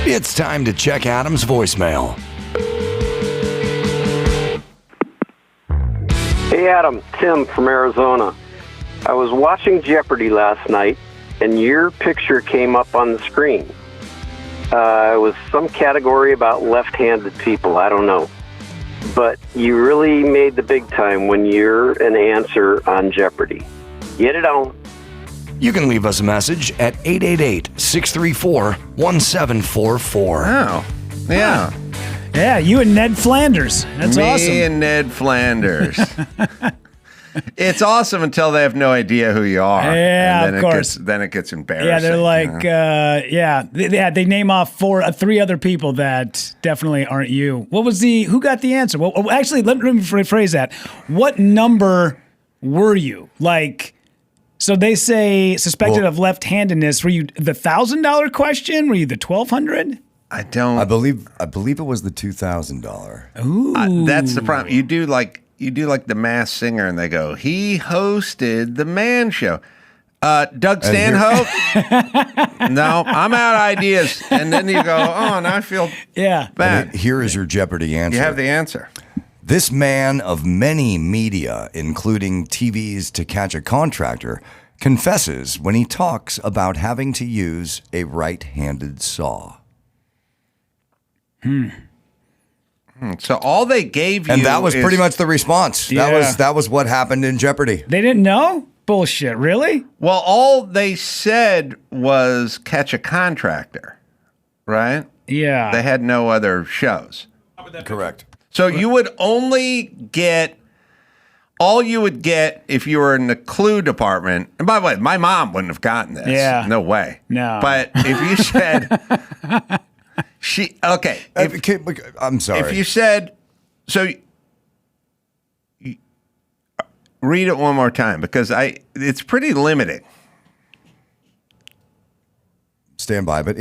It's time to check Adam's voicemail. Hey Adam, Tim from Arizona. I was watching Jeopardy last night, and your picture came up on the screen. It was some category about left-handed people, I don't know. But you really made the big time when you're an answer on Jeopardy. Get it on. You can leave us a message at 888-634-1744. Oh, yeah. Yeah, you and Ned Flanders. That's awesome. Me and Ned Flanders. It's awesome until they have no idea who you are. Yeah, and then of course. Then it gets embarrassing. Yeah, they're like, they name off three other people that definitely aren't you. Who got the answer? Well, actually, let me rephrase that. What number were you? So they say suspected of left-handedness. Were you the $1,000 question? Were you the $1,200? I don't. I believe it was the $2,000. Ooh, that's the problem. You do like the Masked Singer, and they go, he hosted the Man Show. Doug Stanhope? No, I'm out of ideas. And then you go, oh, now I feel bad. Here is your Jeopardy answer. You have the answer. This man of many media, including TVs to catch a contractor, confesses when he talks about having to use a right-handed saw. So all they gave you, and that was pretty much the response. Yeah. That was what happened in Jeopardy. They didn't know? Bullshit, really? Well, all they said was catch a contractor, right? Yeah. They had no other shows. Correct. So you would only get, all you would get if you were in the clue department. And by the way, my mom wouldn't have gotten this. Yeah. No way. No. But if you said, I'm sorry. If you said, read it one more time because it's pretty limiting. Stand by. But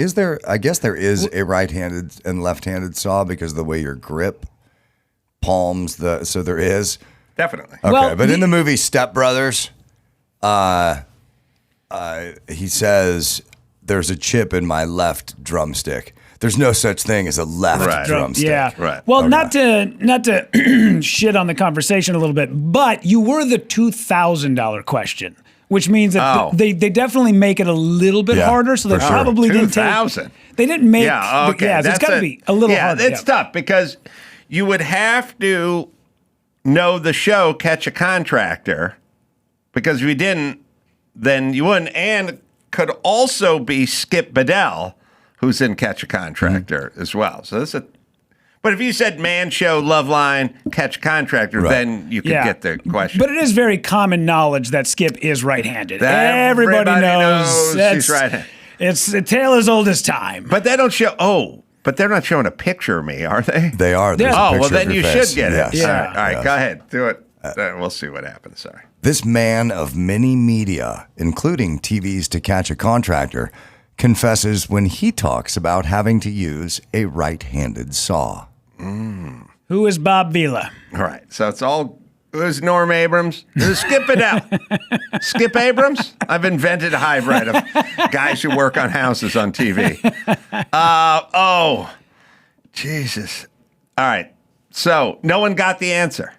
I guess there is a right-handed and left-handed saw because of the way your grip palms so there is. Definitely. Okay, Well, but in the movie Step Brothers, he says, there's a chip in my left drumstick. There's no such thing as a left drumstick. Yeah. Right. Well, not to shit on the conversation a little bit, but you were the $2,000 question, which means that they definitely make it a little bit harder. So they probably didn't take. $2,000. They didn't make. Yeah. Okay. So it's got to be a little harder. Yeah, it's tough because you would have to know the show Catch a Contractor, because if you didn't, then you wouldn't. And could also be Skip Bedell, who's in Catch a Contractor as well. So but if you said Man Show, Love Line, Catch a Contractor, then you could get the question. But it is very common knowledge that Skip is right-handed. Everybody knows he's right-handed. It's a tale as old as time. But they don't show. But they're not showing a picture of me, are they? They are. There's a well, picture then of you your face. should get it. Yeah. All right, go ahead. Do it. We'll see what happens. Sorry. This man of many media, including TVs to catch a contractor, confesses when he talks about having to use a right-handed saw. Who is Bob Vila? All right. So it's all. Who's Norm Abrams? Who's Skip Bedell? Skip Abrams? I've invented a hybrid of guys who work on houses on TV. Jesus. All right. So no one got the answer.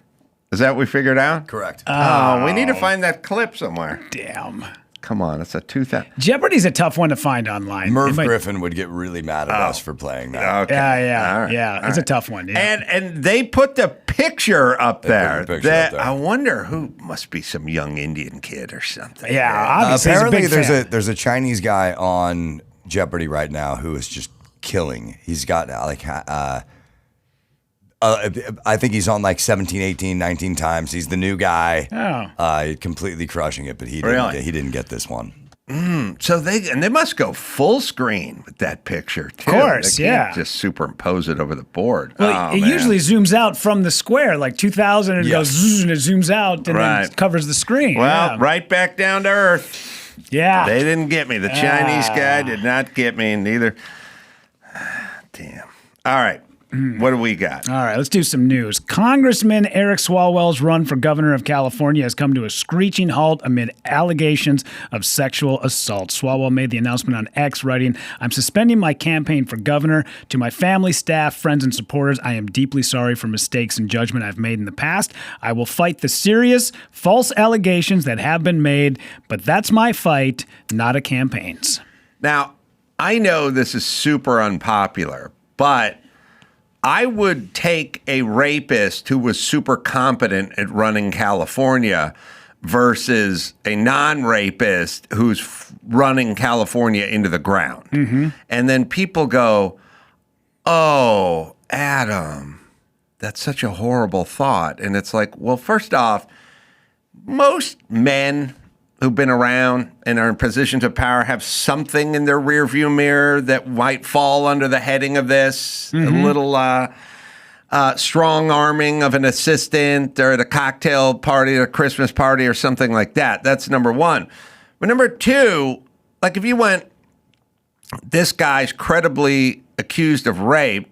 Is that what we figured out? Correct. We need to find that clip somewhere. Damn. Come on. It's a 2000. Jeopardy's a tough one to find online. Merv Griffin would get really mad at us for playing that. Okay. Yeah. All right. Yeah. It's a tough one. Yeah. And they put the picture up there. Put the picture up there. I wonder who must be some young Indian kid or something. Yeah, obviously apparently he's a big fan. there's a Chinese guy on Jeopardy right now who is just killing. He's got I think he's on like 17, 18, 19 times. He's the new guy. Completely crushing it, but he didn't get this one. So they must go full screen with that picture too. Of course, they can't just superimpose it over the board. Well, it usually zooms out from the square, like 2000, and it goes zzz, and it zooms out and then it covers the screen. Well, right back down to earth. Yeah. They didn't get me. The Chinese guy did not get me, neither. Damn. All right. What do we got? All right, let's do some news. Congressman Eric Swalwell's run for governor of California has come to a screeching halt amid allegations of sexual assault. Swalwell made the announcement on X, writing, "I'm suspending my campaign for governor. To my family, staff, friends, and supporters, I am deeply sorry for mistakes and judgment I've made in the past. I will fight the serious, false allegations that have been made, but that's my fight, not a campaign's." Now, I know this is super unpopular, but I would take a rapist who was super competent at running California versus a non-rapist who's running California into the ground. Mm-hmm. And then people go, "Oh, Adam, that's such a horrible thought." And it's like, well, first off, most men who've been around and are in positions of power have something in their rearview mirror that might fall under the heading of this. A little strong arming of an assistant or at a cocktail party or a Christmas party or something like that. That's number one. But number two, like if you went, this guy's credibly accused of rape,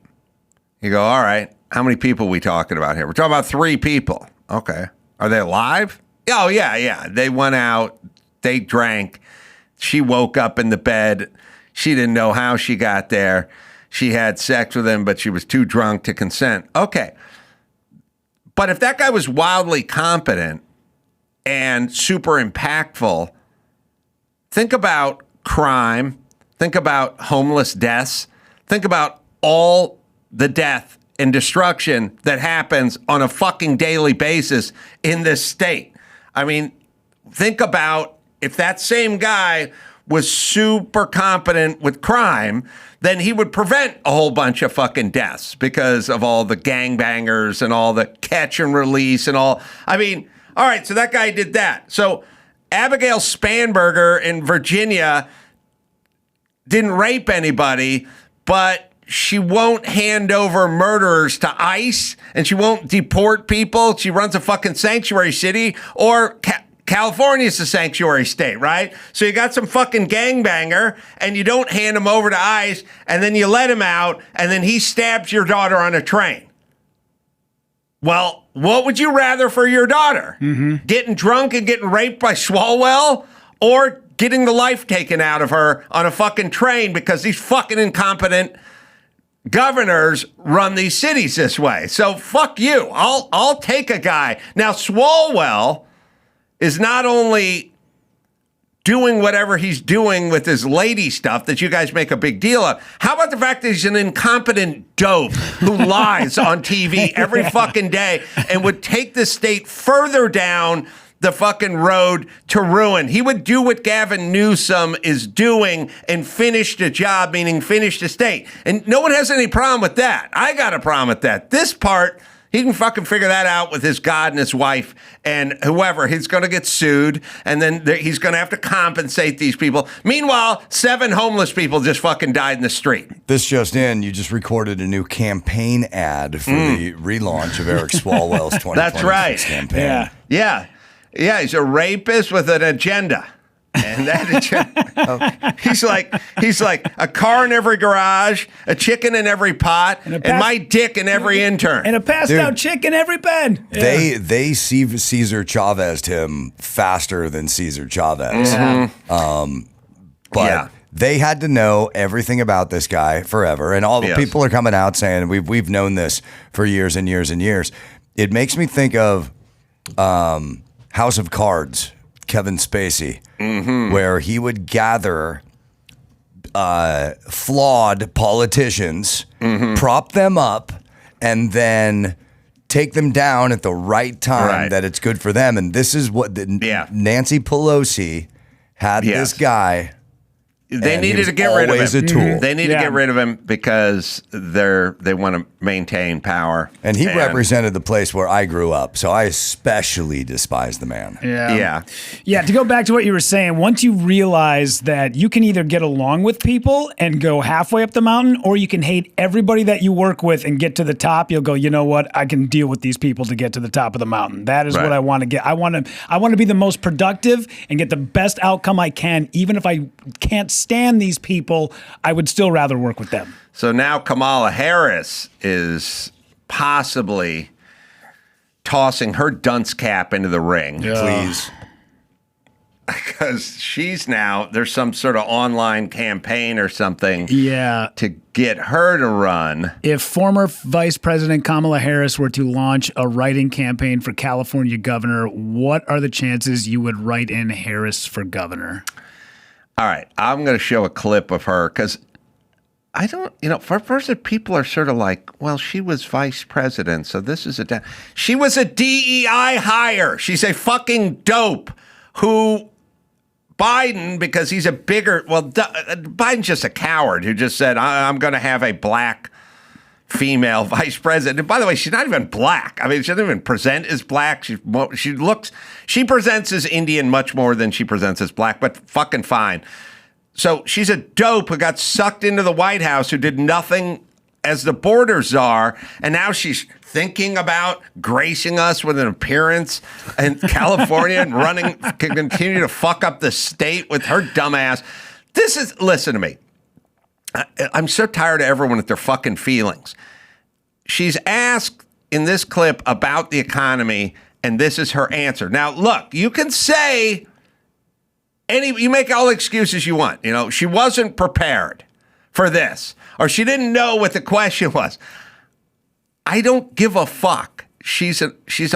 you go, all right, how many people are we talking about here? We're talking about 3 people. Okay. Are they alive? Oh, yeah. They went out, they drank, she woke up in the bed, she didn't know how she got there, she had sex with him, but she was too drunk to consent. Okay. But if that guy was wildly competent and super impactful, think about crime, think about homeless deaths, think about all the death and destruction that happens on a fucking daily basis in this state. I mean, think about if that same guy was super competent with crime, then he would prevent a whole bunch of fucking deaths because of all the gangbangers and all the catch and release and all. I mean, all right, so that guy did that. So Abigail Spanberger in Virginia didn't rape anybody, but she won't hand over murderers to ICE, and she won't deport people. She runs a fucking sanctuary city, or California's a sanctuary state, right? So you got some fucking gangbanger, and you don't hand him over to ICE, and then you let him out, and then he stabs your daughter on a train. Well, what would you rather for your daughter? Getting drunk and getting raped by Swalwell, or getting the life taken out of her on a fucking train because these fucking incompetent governors run these cities this way? So fuck you. I'll take a guy. Now, Swalwell is not only doing whatever he's doing with his lady stuff that you guys make a big deal of. How about the fact that he's an incompetent dope who lies on TV every fucking day and would take the state further down the fucking road to ruin? He would do what Gavin Newsom is doing and finish the job, meaning finish the state. And no one has any problem with that. I got a problem with that. This part, he can fucking figure that out with his God and his wife and whoever. He's going to get sued, and then he's going to have to compensate these people. Meanwhile, 7 homeless people just fucking died in the street. This just in, you just recorded a new campaign ad for the relaunch of Eric Swalwell's 2026 That's right. campaign. Yeah, he's a rapist with an agenda. And that agenda, he's like a car in every garage, a chicken in every pot, and my dick in every intern. And a passed out chick in every bed. Yeah. They see Cesar Chavez'd him faster than Cesar Chavez. But they had to know everything about this guy forever. And all the people are coming out saying, we've known this for years and years and years. It makes me think of House of Cards, Kevin Spacey, where he would gather flawed politicians, prop them up, and then take them down at the right time that it's good for them. And this is what Nancy Pelosi had this guy. They needed to get rid of him. A tool. They need to get rid of him because they want to maintain power. And he represented the place where I grew up, so I especially despise the man. Yeah, to go back to what you were saying, once you realize that you can either get along with people and go halfway up the mountain, or you can hate everybody that you work with and get to the top, you'll go, you know what, I can deal with these people to get to the top of the mountain. That is what I want to get. I want to be the most productive and get the best outcome I can, even if I can't stand these people, I would still rather work with them. So now Kamala Harris is possibly tossing her dunce cap into the ring. Please. Because there's some sort of online campaign or something to get her to run. If former Vice President Kamala Harris were to launch a write-in campaign for California governor, what are the chances you would write in Harris for governor? All right, I'm going to show a clip of her because I don't, for first, people are sort of like, well, she was vice president, so this is she was a DEI hire. She's a fucking dope who Biden, because he's Biden's just a coward who just said, I'm going to have a black female vice president. And by the way, she's not even black. I mean, she doesn't even present as black. She presents as Indian much more than she presents as black, but fucking fine. So she's a dope who got sucked into the White House, who did nothing as the border czar, and now she's thinking about gracing us with an appearance in California and continue to fuck up the state with her dumb ass. Listen to me. I'm so tired of everyone with their fucking feelings. She's asked in this clip about the economy, and this is her answer. Now, look, you can say you make all the excuses you want. She wasn't prepared for this, or she didn't know what the question was. I don't give a fuck. She's a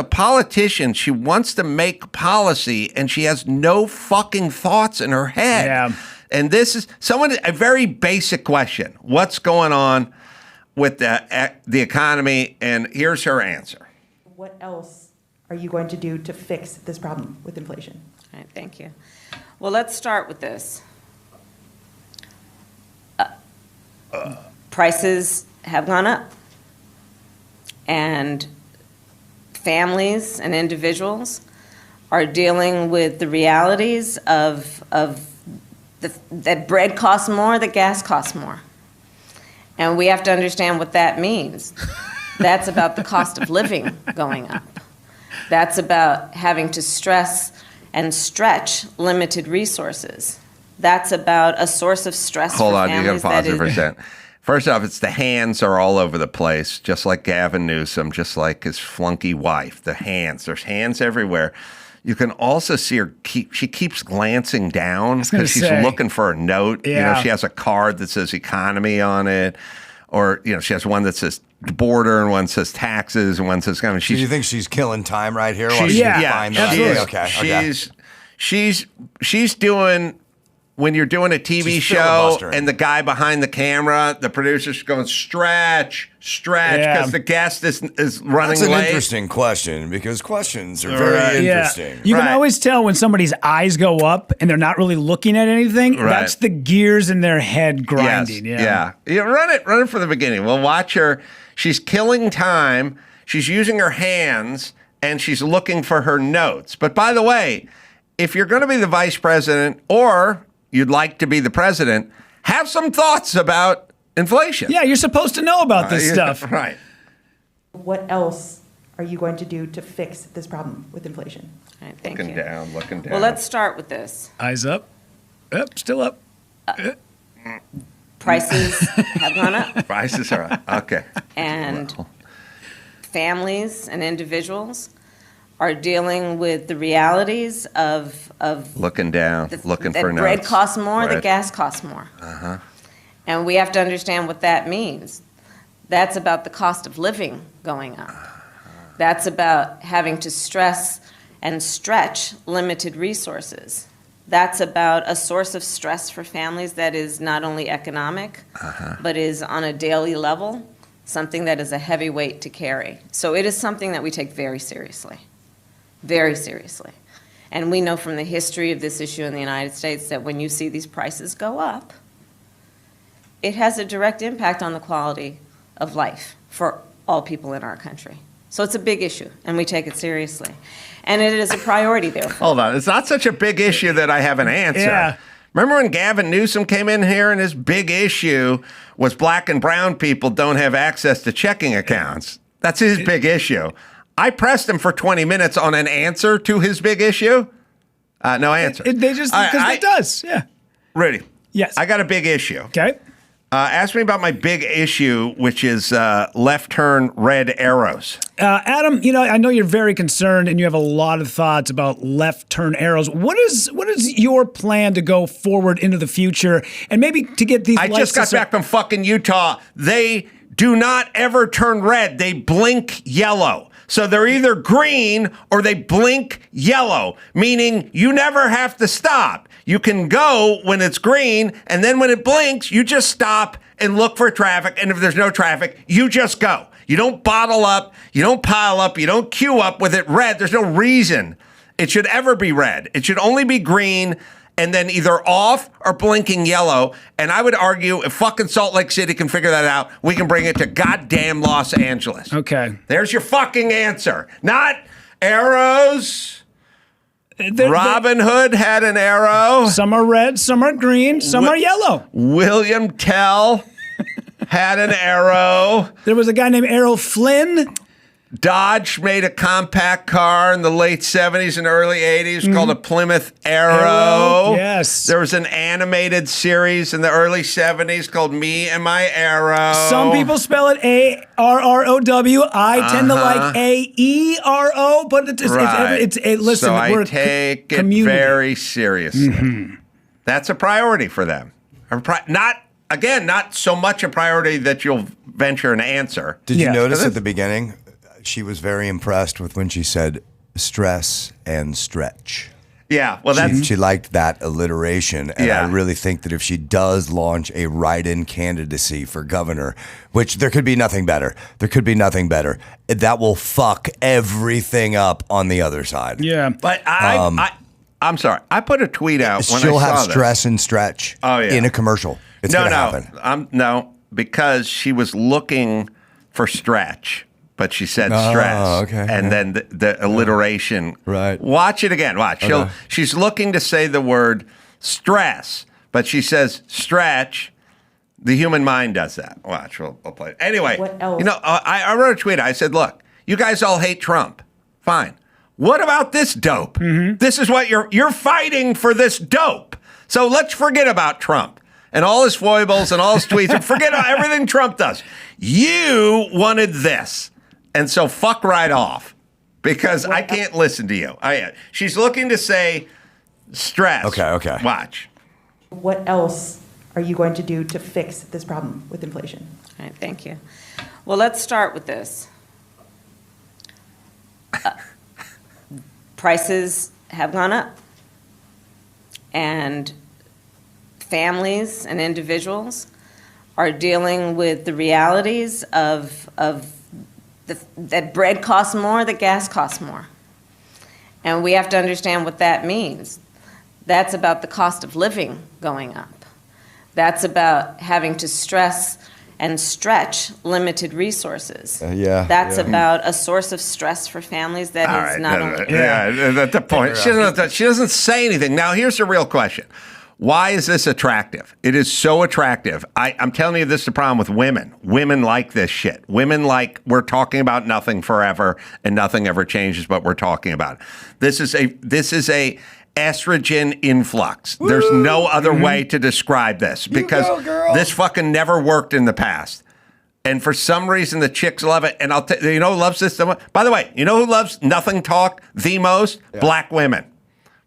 politician. She wants to make policy, and she has no fucking thoughts in her head. Yeah. And this is a very basic question. What's going on with the economy? And here's her answer. What else are you going to do to fix this problem with inflation? All right, thank you. Well, let's start with this. Prices have gone up, and families and individuals are dealing with the realities of that bread costs more, that gas costs more. And we have to understand what that means. That's about the cost of living going up. That's about having to stress and stretch limited resources. That's about a source of stress for families. Hold on, you got to pause it for a second. First off, it's the hands are all over the place, just like Gavin Newsom, just like his flunky wife. The hands, there's hands everywhere. You can also see her she keeps glancing down because she's looking for a note. Yeah. She has a card that says economy on it, or she has one that says border and one says taxes and one says kind of. Do you think she's killing time right here? Absolutely. She's doing. When you're doing a TV show and the guy behind the camera, the producer's going stretch, because the guest is running late. That's an interesting question because questions are very interesting. Yeah. You can always tell when somebody's eyes go up and they're not really looking at anything. Right. That's the gears in their head grinding. Yes. Yeah. Run it from the beginning. We'll watch her. She's killing time. She's using her hands and she's looking for her notes. But by the way, if you're going to be the vice president or you'd like to be the president, have some thoughts about inflation. Yeah, you're supposed to know about this stuff. Right. What else are you going to do to fix this problem with inflation? All right, thank looking you. Looking down. Well, let's start with this. Eyes up. Yep, still up. Prices have gone up. Prices are up. Okay. And families and individuals are dealing with the realities of looking down, looking for notes. Bread costs more, that gas costs more. Uh-huh. And we have to understand what that means. That's about the cost of living going up. That's about having to stress and stretch limited resources. That's about a source of stress for families that is not only economic, but is on a daily level, something that is a heavy weight to carry. So it is something that we take very seriously. Very seriously. And we know from the history of this issue in the United States that when you see these prices go up, it has a direct impact on the quality of life for all people in our country. So it's a big issue, and we take it seriously. And it is a priority, therefore. Hold on. It's not such a big issue that I have an answer. Yeah. Remember when Gavin Newsom came in here and his big issue was black and brown people don't have access to checking accounts? That's his big issue. I pressed him for 20 minutes on an answer to his big issue. No answer. They just, because it does, yeah. Rudy, Yes. I got a big issue. Okay. Ask me about my big issue, which is left turn red arrows. Adam, I know you're very concerned and you have a lot of thoughts about left turn arrows. What is your plan to go forward into the future and maybe to get these I just got back from fucking Utah. They do not ever turn red. They blink yellow. So they're either green or they blink yellow, meaning you never have to stop. You can go when it's green, and then when it blinks, you just stop and look for traffic. And if there's no traffic, you just go. You don't bottle up, you don't pile up, you don't queue up with it red. There's no reason it should ever be red. It should only be green and then either off or blinking yellow. And I would argue if fucking Salt Lake City can figure that out, we can bring it to goddamn Los Angeles. Okay. There's your fucking answer. Not arrows. Robin Hood had an arrow. Some are red, some are green, some are yellow. William Tell had an arrow. There was a guy named Errol Flynn. Dodge made a compact car in the late 70s and early 80s called a Plymouth Arrow. Yes. There was an animated series in the early 70s called Me and My Arrow. Some people spell it A-R-R-O-W. I tend to like A-E-R-O, but it's listen, so I we're take it community. very seriously. That's a priority for them. Not so much a priority that you'll venture an answer. Did you notice at the beginning, she was very impressed with when she said stress and stretch. Yeah, well, She liked that alliteration, and I really think that if she does launch a write-in candidacy for governor, which there could be nothing better, that will fuck everything up on the other side. Yeah. But I'm sorry. I put a tweet out when She'll I saw have this. stress and stretch in a commercial. It's going to happen. No, because she was looking for stretch, but she said stress. Okay. And then the alliteration. Right. Watch it again. Watch. Okay. She's looking to say the word stress, but she says stretch. The human mind does that. Watch. We'll play it. Anyway, What else? I wrote a tweet. I said, look, you guys all hate Trump. Fine. What about this dope? This is what you're fighting for, this dope. So let's forget about Trump and all his foibles and all his tweets and forget everything Trump does. You wanted this. And so fuck right off because I can't listen to you. She's looking to say stress. Okay. Watch. What else are you going to do to fix this problem with inflation? All right, thank you. Well, let's start with this. Prices have gone up, and families and individuals are dealing with the realities of that bread costs more, that gas costs more. And we have to understand what that means. That's about the cost of living going up. That's about having to stress and stretch limited resources. That's about a source of stress for families that is not only... That's the point. She doesn't say anything. Now, here's the real question. Why is this attractive? It is so attractive. I'm telling you, this is the problem with women. Women like this shit. Women like, we're talking about nothing forever and nothing ever changes, but we're talking about it. This is a estrogen influx. There's no other way to describe this because this fucking never worked in the past. And for some reason, the chicks love it. And you know who loves this? By the way, you know who loves nothing talk the most? Yeah. Black women.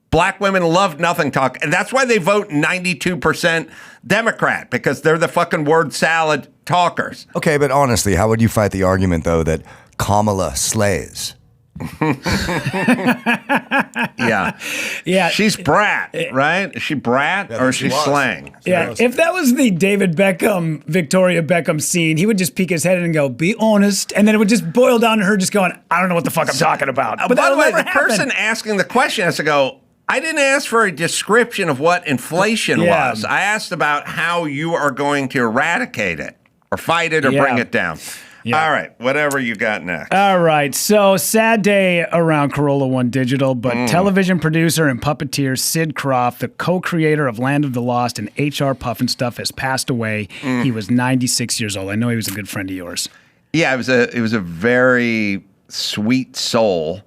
Black women love nothing talk. And that's why they vote 92% Democrat, because they're the fucking word salad talkers. Okay, but honestly, how would you fight the argument, though, that Kamala slays? Yeah. She's brat, right? Is she brat or is she slang? Yeah. If that was the David Beckham, Victoria Beckham scene, he would just peek his head in and go, be honest. And then it would just boil down to her just going, I don't know what the fuck I'm talking about. But by the way, the person asking the question has to go, I didn't ask for a description of what inflation was. I asked about how you are going to eradicate it or fight it or bring it down. Yeah. All right, whatever you got next. All right, so sad day around Carolla One Digital, but television producer and puppeteer Sid Croft, the co-creator of Land of the Lost and HR Pufnstuf, has passed away. He was 96 years old. I know he was a good friend of yours. Yeah, it was a very sweet soul,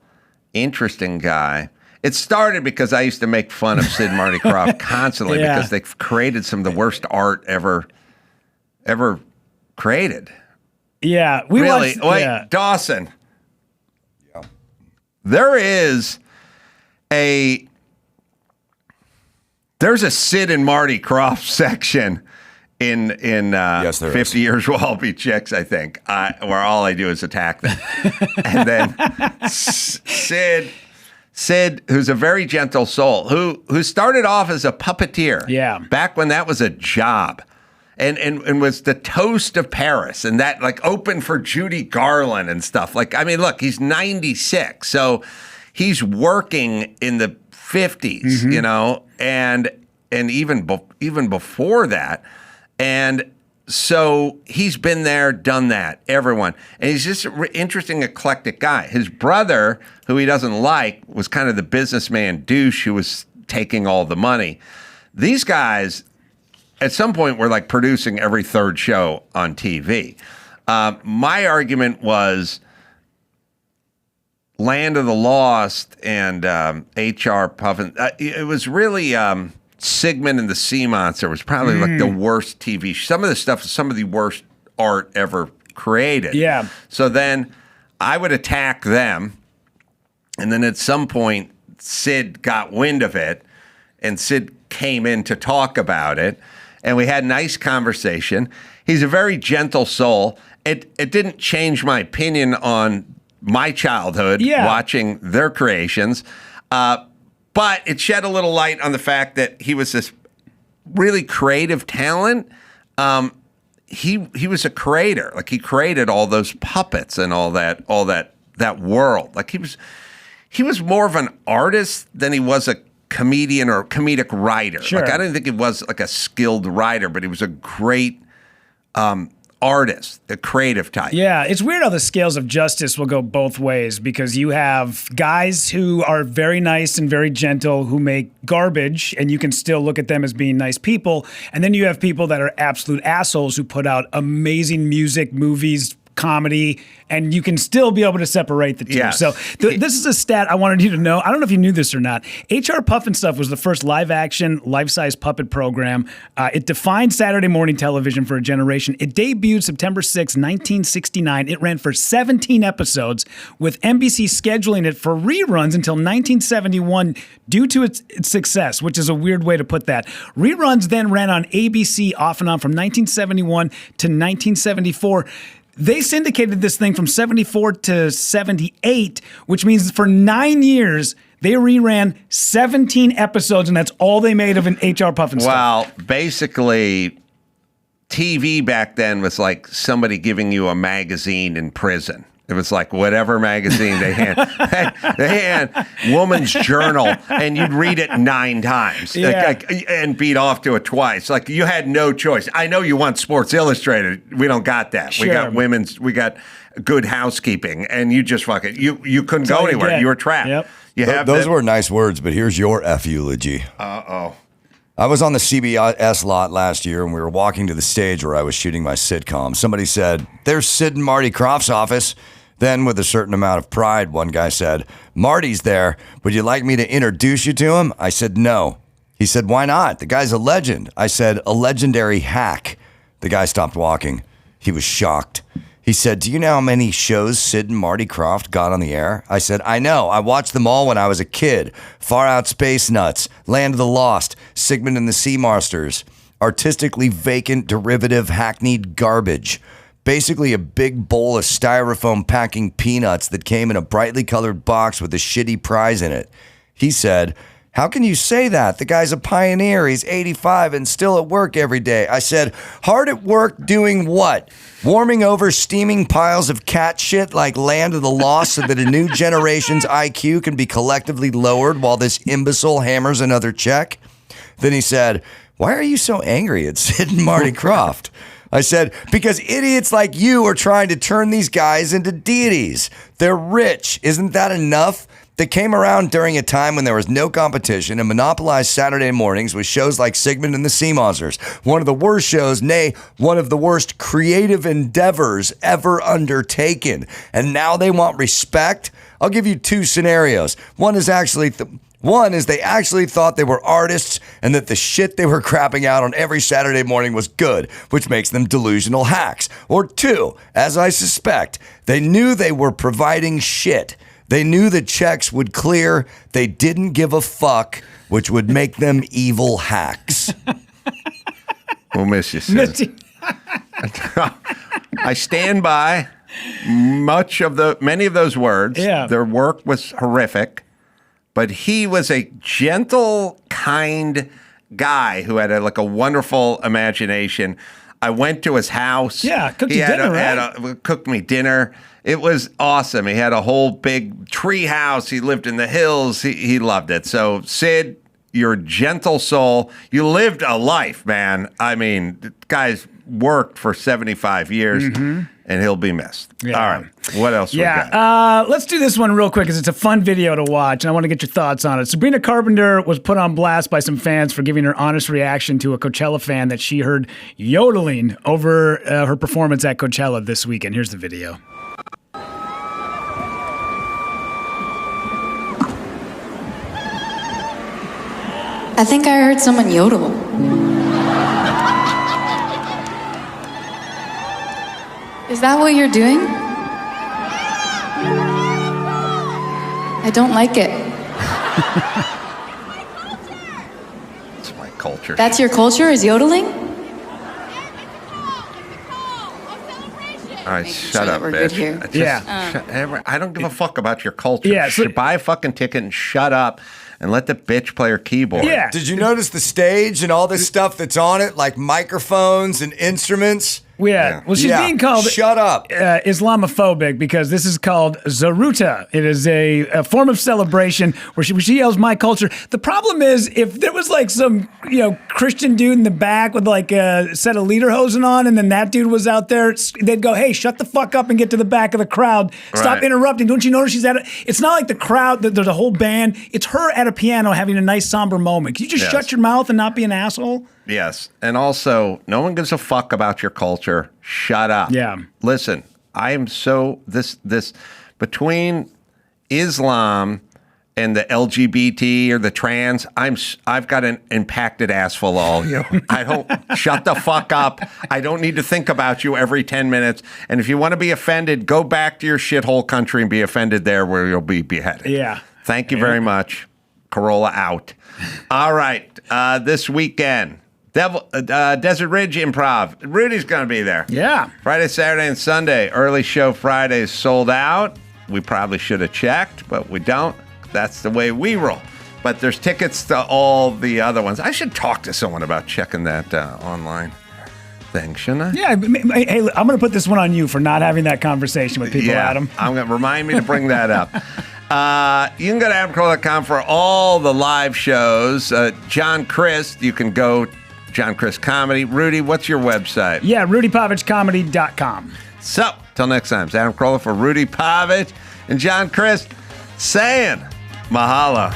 interesting guy. It started because I used to make fun of Sid and Marty Krofft constantly Yeah. because they created some of the worst art ever created. Yeah, we Really? watched. Wait, Yeah. Dawson. There's a Sid and Marty Krofft section in Yes, there 50 is. Years Will All Be Chicks, I think, where all I do is attack them. And then Sid, who's a very gentle soul, who started off as a puppeteer. Yeah. Back when that was a job. And was the toast of Paris, and that like opened for Judy Garland and stuff. Like, I mean, look, he's 96, so he's working in the 50s, you know, and even before that, and so he's been there, done that. Everyone, and he's just an interesting, eclectic guy. His brother, who he doesn't like, was kind of the businessman douche who was taking all the money. These guys, at some point, we're like producing every third show on TV. My argument was Land of the Lost and H.R. Puffin. It was really Sigmund and the Sea Monster was probably like the worst TV. Some of the stuff, some of the worst art ever created. Yeah. So then I would attack them, and then at some point, Sid got wind of it, and Sid came in to talk about it. And we had a nice conversation. He's a very gentle soul. It didn't change my opinion on my childhood watching their creations, but it shed a little light on the fact that he was this really creative talent. He was a creator. Like, he created all those puppets and all that world. Like, he was more of an artist than he was a comedian or comedic writer. Sure. Like, I didn't think he was like a skilled writer, but he was a great artist, a creative type. Yeah, it's weird how the scales of justice will go both ways, because you have guys who are very nice and very gentle who make garbage, and you can still look at them as being nice people. And then you have people that are absolute assholes who put out amazing music, movies, comedy, and you can still be able to separate the two. Yes. So this is a stat I wanted you to know. I don't know if you knew this or not. H.R. Pufnstuf was the first live-action, life-size puppet program. It defined Saturday morning television for a generation. It debuted September 6, 1969. It ran for 17 episodes, with NBC scheduling it for reruns until 1971 due to its success, which is a weird way to put that. Reruns then ran on ABC off and on from 1971 to 1974. They syndicated this thing from 74 to 78, which means for 9 years, they reran 17 episodes, and that's all they made of an HR Pufnstuf. Well, basically, TV back then was like somebody giving you a magazine in prison. It was like whatever magazine they had. They had Woman's Journal, and you'd read it 9 times and beat off to it twice. Like, you had no choice. I know you want Sports Illustrated. We don't got that. Sure. We got Good Housekeeping, and you just fucking you couldn't go anywhere. You were trapped. Yep. You have Those were nice words, but here's your F eulogy. Uh-oh. I was on the CBS lot last year, and we were walking to the stage where I was shooting my sitcom. Somebody said, "There's Sid and Marty Kroft's office." Then, with a certain amount of pride, one guy said, "Marty's there. Would you like me to introduce you to him?" I said, "No." He said, "Why not? The guy's a legend." I said, "A legendary hack." The guy stopped walking. He was shocked. He said, "Do you know how many shows Sid and Marty Krofft got on the air?" I said, "I know. I watched them all when I was a kid. Far Out Space Nuts, Land of the Lost, Sigmund and the Sea Monsters. Artistically vacant, derivative, hackneyed garbage. Basically a big bowl of styrofoam packing peanuts that came in a brightly colored box with a shitty prize in it." He said, "How can you say that? The guy's a pioneer. He's 85 and still at work every day." I said, "Hard at work doing what? Warming over steaming piles of cat shit like Land of the Lost so that a new generation's IQ can be collectively lowered while this imbecile hammers another check?" Then he said, "Why are you so angry at Sid and Marty Krofft?" I said, "Because idiots like you are trying to turn these guys into deities. They're rich. Isn't that enough? They came around during a time when there was no competition and monopolized Saturday mornings with shows like Sigmund and the Sea Monsters, one of the worst shows, nay, one of the worst creative endeavors ever undertaken. And now they want respect? I'll give you 2 scenarios. One is actually One is they actually thought they were artists and that the shit they were crapping out on every Saturday morning was good, which makes them delusional hacks. Or two, as I suspect, they knew they were providing shit. They knew the checks would clear. They didn't give a fuck, which would make them evil hacks. We'll miss you, Sid. I stand by many of those words. Yeah. Their work was horrific. But he was a gentle, kind guy who had a wonderful imagination. I went to his house. Yeah, cooked you dinner, right? Cooked me dinner. It was awesome. He had a whole big tree house. He lived in the hills. He loved it. So, Sid, you're a gentle soul. You lived a life, man. I mean, the guy's worked for 75 years. And he'll be missed. Yeah. All right. What else we got? Let's do this one real quick because it's a fun video to watch, and I want to get your thoughts on it. Sabrina Carpenter was put on blast by some fans for giving her honest reaction to a Coachella fan that she heard yodeling over her performance at Coachella this weekend. Here's the video. I think I heard someone yodel. Is that what you're doing? I don't like it. It's my culture. That's your culture, is yodeling? All right, shut up, we're bitch. good here. I don't give a fuck about your culture. Yeah, so- Buy a fucking ticket and shut up and let the bitch play her keyboard. Yeah. Did you notice the stage and all this stuff that's on it, like microphones and instruments? Yeah. Well, she's being called Shut up. Islamophobic because this is called Zaruta. It is a form of celebration where she yells "my culture." The problem is if there was like some Christian dude in the back with like a set of lederhosen on, and then that dude was out there, they'd go, "Hey, shut the fuck up and get to the back of the crowd. Stop interrupting." Don't you notice she's at it's not like the crowd, there's a whole band. It's her at a piano having a nice somber moment. Can you just shut your mouth and not be an asshole? Yes. And also, no one gives a fuck about your culture. Shut up. Yeah. Listen, I am so this between Islam and the LGBT or the trans, I've got an impacted ass full of all you. I don't shut the fuck up. I don't need to think about you every 10 minutes. And if you want to be offended, go back to your shithole country and be offended there where you'll be beheaded. Yeah. Thank you very much. Carolla out. All right. This weekend, Desert Ridge Improv. Rudy's going to be there. Yeah. Friday, Saturday, and Sunday. Early show Friday is sold out. We probably should have checked, but we don't. That's the way we roll. But there's tickets to all the other ones. I should talk to someone about checking that online thing, shouldn't I? Yeah. Hey, I'm going to put this one on you for not having that conversation with people, Adam. I'm going to remind me to bring that up. You can go to adamcarolla.com for all the live shows. John Crist, you can go John Crist Comedy. Rudy, what's your website? Yeah, RudyPavichComedy.com. So, till next time, it's Adam Carolla for Rudy Pavich and John Crist saying mahalo.